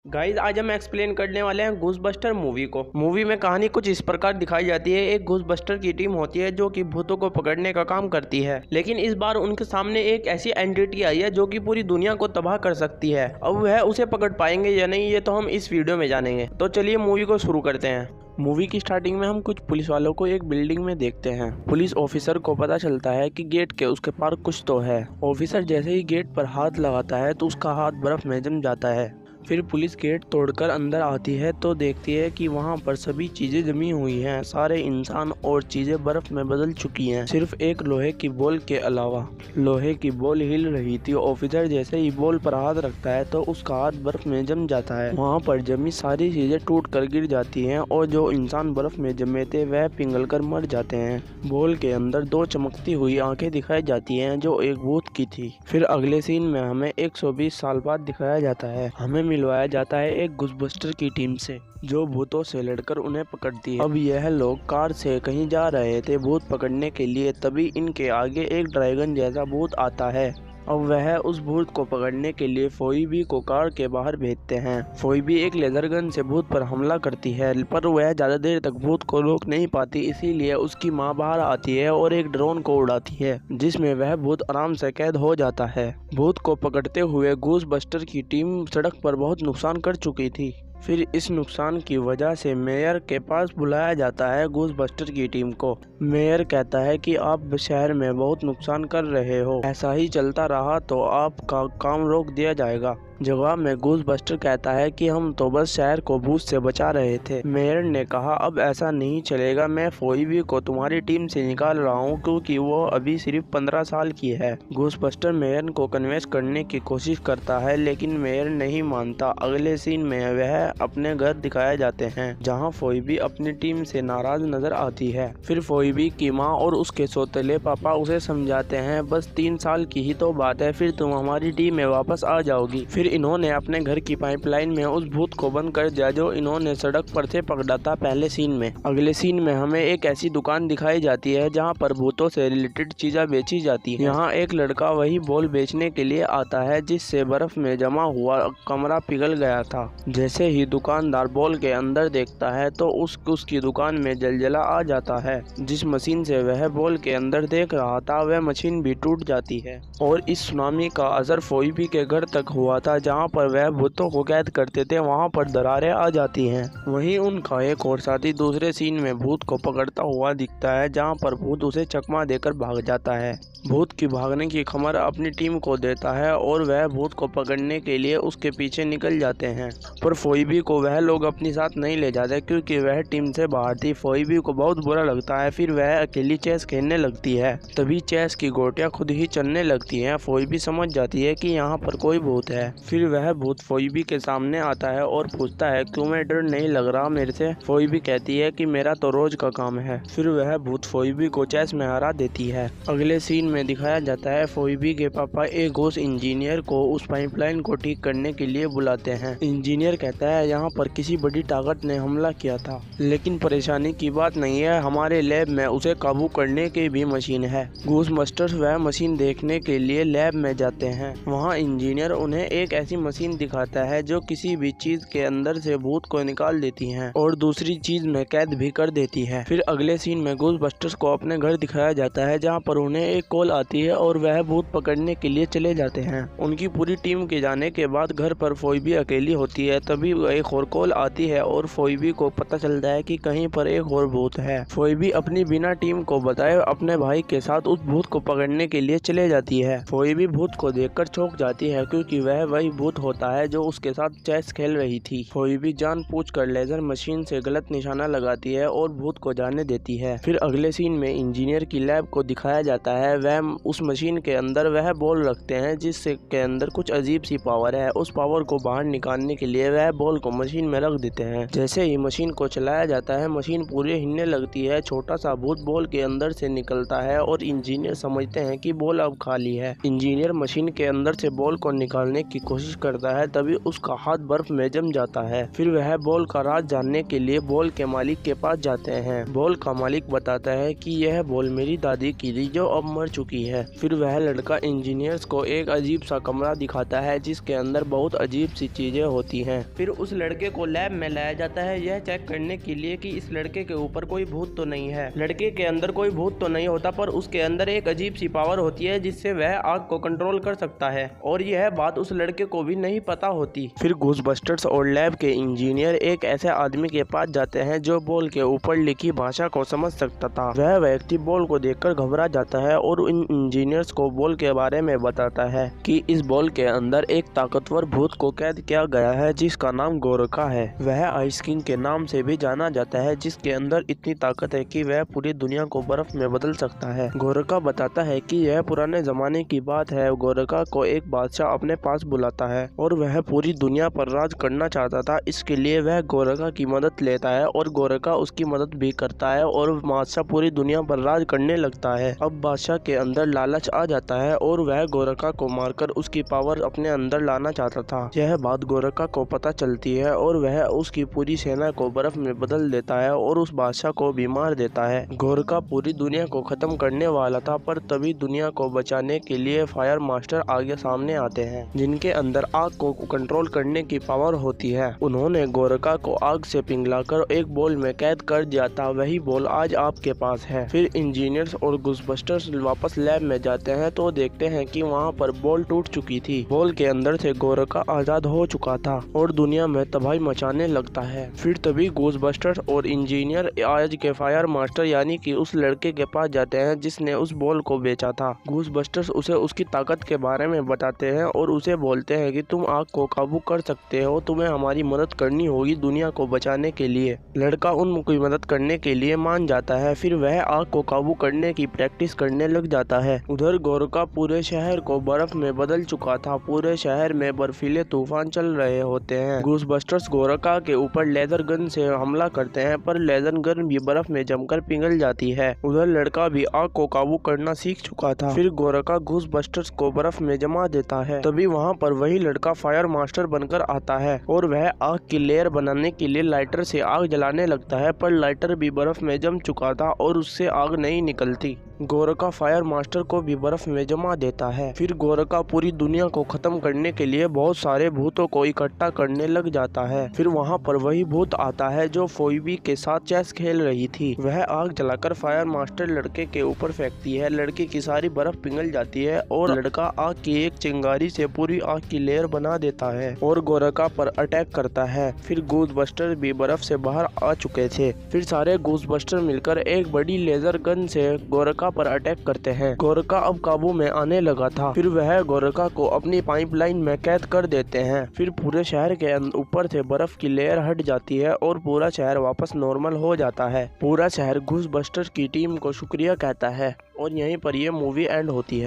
Guys आज हम explain करने वाले हैं घोस्टबस्टर मूवी को। मूवी में कहानी कुछ इस प्रकार दिखाई जाती है। एक घोस्टबस्टर की टीम होती है जो कि भूतों को पकड़ने का काम करती है, लेकिन इस बार उनके सामने एक ऐसी एंटिटी आई है जो कि पूरी दुनिया को तबाह कर सकती है। अब वह उसे पकड़ पाएंगे या नहीं, ये तो हम इस वीडियो में जानेंगे। तो चलिए मूवी को शुरू करते हैं। मूवी की स्टार्टिंग में हम कुछ पुलिस वालों को एक बिल्डिंग में देखते हैं। पुलिस ऑफिसर को पता चलता है कि गेट के उसके पार कुछ तो है। ऑफिसर जैसे ही गेट पर हाथ लगाता है तो उसका हाथ बर्फ में जम जाता है। फिर पुलिस गेट तोड़कर अंदर आती है तो देखती है कि वहां पर सभी चीजें जमी हुई हैं। सारे इंसान और चीजें बर्फ में बदल चुकी हैं, सिर्फ एक लोहे की बॉल के अलावा। लोहे की बॉल हिल रही थी। ऑफिसर जैसे ही बॉल पर हाथ रखता है तो उसका हाथ बर्फ में जम जाता है। वहां पर जमी सारी चीजें टूट कर गिर जाती हैं और जो इंसान बर्फ में जमे थे वह पिघल कर मर जाते हैं। बॉल के अंदर दो चमकती हुई आंखें दिखाई जाती हैं जो एक भूत की थी। फिर अगले सीन में हमें 120 साल बाद दिखाया जाता है। हमें मिलवाया जाता है एक घोस्टबस्टर की टीम से जो भूतों से लड़कर उन्हें पकड़ती है। अब यह लोग कार से कहीं जा रहे थे भूत पकड़ने के लिए, तभी इनके आगे एक ड्रैगन जैसा भूत आता है। अब वह उस भूत को पकड़ने के लिए फोइबी को कार के बाहर भेजते हैं। फोइबी एक लेजर गन से भूत पर हमला करती है, पर वह ज्यादा देर तक भूत को रोक नहीं पाती, इसीलिए उसकी मां बाहर आती है और एक ड्रोन को उड़ाती है, जिसमें वह भूत आराम से कैद हो जाता है। भूत को पकड़ते हुए घोस्टबस्टर की टीम सड़क पर बहुत नुकसान कर चुकी थी। फिर इस नुकसान की वजह से मेयर के पास बुलाया जाता है घोस्टबस्टर की टीम को। मेयर कहता है कि आप शहर में बहुत नुकसान कर रहे हो, ऐसा ही चलता रहा तो आपका काम रोक दिया जाएगा। जवाब में घोस्टबस्टर कहता है कि हम तो बस शहर को भूत से बचा रहे थे। मेयर ने कहा अब ऐसा नहीं चलेगा, मैं फोइबी को तुम्हारी टीम से निकाल रहा हूँ क्योंकि वो अभी सिर्फ 15 साल की है। घोस्टबस्टर मेयर को कन्विंस करने की कोशिश करता है लेकिन मेयर नहीं मानता। अगले सीन में वह अपने घर दिखाए जाते हैं जहाँ फोइबी अपनी टीम से नाराज नजर आती है। फिर फोइबी की माँ और उसके सौतेले पापा उसे समझाते हैं बस 3 साल की ही तो बात है, फिर तुम हमारी टीम में वापस आ जाओगी। फिर इन्होंने अपने घर की पाइपलाइन में उस भूत को बंद कर दिया जो इन्होंने सड़क पर से पकड़ा था पहले सीन में। अगले सीन में हमें एक ऐसी दुकान दिखाई जाती है जहाँ पर भूतों से रिलेटेड चीजें बेची जाती हैं। यहाँ एक लड़का वही बॉल बेचने के लिए आता है जिससे बर्फ में जमा हुआ कमरा पिघल गया था। जैसे ही दुकानदार बॉल के अंदर देखता है तो उसकी दुकान में जलजला आ जाता है। जिस मशीन से वह बॉल के अंदर देख रहा था वह मशीन भी टूट जाती है। और इस सुनामी का असर फोइबी के घर तक हुआ था जहाँ पर वह भूतों को कैद करते थे, वहाँ पर दरारें आ जाती हैं। वहीं उनका एक और साथी दूसरे सीन में भूत को पकड़ता हुआ दिखता है जहाँ पर भूत उसे चकमा देकर भाग जाता है। भूत की भागने की खबर अपनी टीम को देता है और वह भूत को पकड़ने के लिए उसके पीछे निकल जाते हैं, पर फोइबी को वह लोग अपने साथ नहीं ले जाते क्योंकि वह टीम से बाहर थी। फोइबी को बहुत बुरा लगता है। फिर वह अकेली चेस खेलने लगती है, तभी चेस की गोटियां खुद ही चलने लगती हैं। फोइबी समझ जाती है कि यहाँ पर कोई भूत है। फिर वह भूत फोइबी के सामने आता है और पूछता है तुम्हें डर नहीं लग रहा मेरे से? फोइबी कहती है कि मेरा तो रोज का काम है। फिर वह भूत फोइबी को चेस में हरा देती है। अगले सीन में दिखाया जाता है फोइबी के पापा एक घोस्ट इंजीनियर को उस पाइपलाइन को ठीक करने के लिए बुलाते हैं। इंजीनियर कहता है यहाँ पर किसी बड़ी ताकत ने हमला किया था, लेकिन परेशानी की बात नहीं है, हमारे लैब में उसे काबू करने की भी मशीन है। घोस्टबस्टर्स वह मशीन देखने के लिए लैब में जाते हैं। वहाँ इंजीनियर उन्हें एक ऐसी मशीन दिखाता है जो किसी भी चीज के अंदर से भूत को निकाल देती है और दूसरी चीज में कैद भी कर देती है। फिर अगले सीन में घोस्टबस्टर्स को अपने घर दिखाया जाता है जहाँ पर उन्हें एक कॉल आती है और वह भूत पकड़ने के लिए चले जाते हैं। उनकी पूरी टीम के जाने के बाद घर पर फोइबी अकेली होती है, तभी एक और कॉल आती है और फोइबी को पता चलता है कि कहीं पर एक और भूत है। फोइबी अपनी बिना टीम को बताए अपने भाई के साथ उस भूत को पकड़ने के लिए चले जाती है। फोइबी भूत को देखकर चौंक जाती है क्योंकि वह वही भूत होता है जो उसके साथ चेस खेल रही थी। फोइबी जानबूझकर लेजर मशीन से गलत निशाना लगाती है और भूत को जाने देती है। फिर अगले सीन में इंजीनियर की लैब को दिखाया जाता है। वह उस मशीन के अंदर वह बॉल रखते हैं जिससे के अंदर कुछ अजीब सी पावर है। उस पावर को बाहर निकालने के लिए वह बॉल को मशीन में रख देते हैं। जैसे ही मशीन को चलाया जाता है मशीन पूरे हिलने लगती है। छोटा सा भूत बॉल के अंदर से निकलता है और इंजीनियर समझते हैं कि बॉल अब खाली है। इंजीनियर मशीन के अंदर से बॉल को निकालने की कोशिश करता है तभी उसका हाथ बर्फ में जम जाता है। फिर वह बॉल का राज जानने के लिए बॉल के मालिक के पास जाते हैं। बॉल का मालिक बताता है कि यह बॉल मेरी दादी की थी जो अब मर चुकी है। फिर वह लड़का इंजीनियर्स को एक अजीब सा कमरा दिखाता है जिसके अंदर बहुत अजीब सी चीजें होती हैं। फिर उस लड़के को लैब में लाया जाता है यह चेक करने के लिए कि इस लड़के के ऊपर कोई भूत तो नहीं है। लड़के के अंदर कोई भूत तो नहीं होता पर उसके अंदर एक अजीब सी पावर होती है जिससे वह आग को कंट्रोल कर सकता है और यह बात उस लड़के को भी नहीं पता होती। फिर घोस्टबस्टर्स और लैब के इंजीनियर एक ऐसे आदमी के पास जाते हैं जो बॉल के ऊपर लिखी भाषा को समझ सकता था। वह व्यक्ति बॉल को देखकर घबरा जाता है और इन इंजीनियर्स को बॉल के बारे में बताता है कि इस बॉल के अंदर एक ताकतवर भूत को कैद किया गया है जिसका नाम गोरखा है। वह आइस किंग के नाम से भी जाना जाता है जिसके अंदर इतनी ताकत है कि वह पूरी दुनिया को बर्फ में बदल सकता है। गोरखा बताता है कि यह पुराने जमाने की बात है। गोरखा को एक बादशाह अपने पास बुलाता है और वह पूरी दुनिया पर राज करना चाहता था। इसके लिए वह गोरखा की मदद लेता है और गोरखा उसकी मदद भी करता है और बादशाह पूरी दुनिया पर राज करने लगता है। अब बादशाह के अंदर लालच आ जाता है और वह गोरखा को मारकर उसकी पावर अपने अंदर लाना चाहता था। यह बात गोरखा को पता चलती है और वह उसकी पूरी सेना को बर्फ में बदल देता है और उस बादशाह को भी मार देता है। गोरखा पूरी दुनिया को खत्म करने वाला था पर तभी दुनिया को बचाने के लिए फायर मास्टर आगे सामने आते हैं जिनके अंदर आग को कंट्रोल करने की पावर होती है। उन्होंने गोरखा को आग से पिघलाकर एक बॉल में कैद कर दिया था। वही बॉल आज आपके पास है। फिर इंजीनियर्स और घोस्टबस्टर्स वापस लैब में जाते हैं तो देखते हैं कि वहाँ पर बॉल टूट चुकी थी। बॉल के अंदर से गोरखा आजाद हो चुका था और दुनिया में तबाही मचाने लगता है। फिर तभी घोस्टबस्टर्स और इंजीनियर आज के फायर मास्टर यानी कि उस लड़के के पास जाते हैं जिसने उस बॉल को बेचा था। घोस्टबस्टर्स उसे उसकी ताकत के बारे में बताते हैं और उसे बोलते हैं कि तुम आग को काबू कर सकते हो, तुम्हें हमारी मदद करनी होगी दुनिया को बचाने के लिए। लड़का उनकी मदद करने के लिए मान जाता है। फिर वह आग को काबू करने की प्रैक्टिस करने लग जाता है। उधर गोरखा पूरे शहर को बर्फ में बदल चुका था। पूरे शहर में बर्फीले तूफान चल रहे होते हैं। घोस्टबस्टर्स गोरखा के ऊपर लेजर गन से हमला करते हैं पर लेजर गन भी बर्फ में जमकर पिघल जाती है। उधर लड़का भी आग को काबू करना सीख चुका था। फिर गोरखा घोस्टबस्टर्स को बर्फ में जमा देता है। तभी वहाँ पर वही लड़का फायर मास्टर बनकर आता है और वह आग की लेयर बनाने के लिए लाइटर से आग जलाने लगता है पर लाइटर भी बर्फ में जम चुका था और उससे आग नहीं निकलती। गोरखा फायर मास्टर को भी बर्फ में जमा देता है। फिर गोरखा पूरी दुनिया को खत्म करने के लिए बहुत सारे भूतों को इकट्ठा करने लग जाता है। फिर वहाँ पर वही भूत आता है जो फोइबी के साथ चेस खेल रही थी। वह आग जलाकर फायर मास्टर लड़के के ऊपर फेंकती है। लड़के की सारी बर्फ पिघल जाती है और लड़का आग की एक चिंगारी से पूरी आग की लेयर बना देता है और गोरखा पर अटैक करता है। फिर घोस्टबस्टर भी बर्फ से बाहर आ चुके थे। फिर सारे घोस्टबस्टर मिलकर एक बड़ी लेजर गन से गोरखा पर अटैक करते हैं। गोरखा अब काबू में आने लगा था। फिर वह गोरखा को अपनी पाइपलाइन में कैद कर देते हैं। फिर पूरे शहर के ऊपर से बर्फ की लेयर हट जाती है और पूरा शहर वापस नॉर्मल हो जाता है। पूरा शहर घोस्टबस्टर्स की टीम को शुक्रिया कहता है और यहीं पर यह मूवी एंड होती है।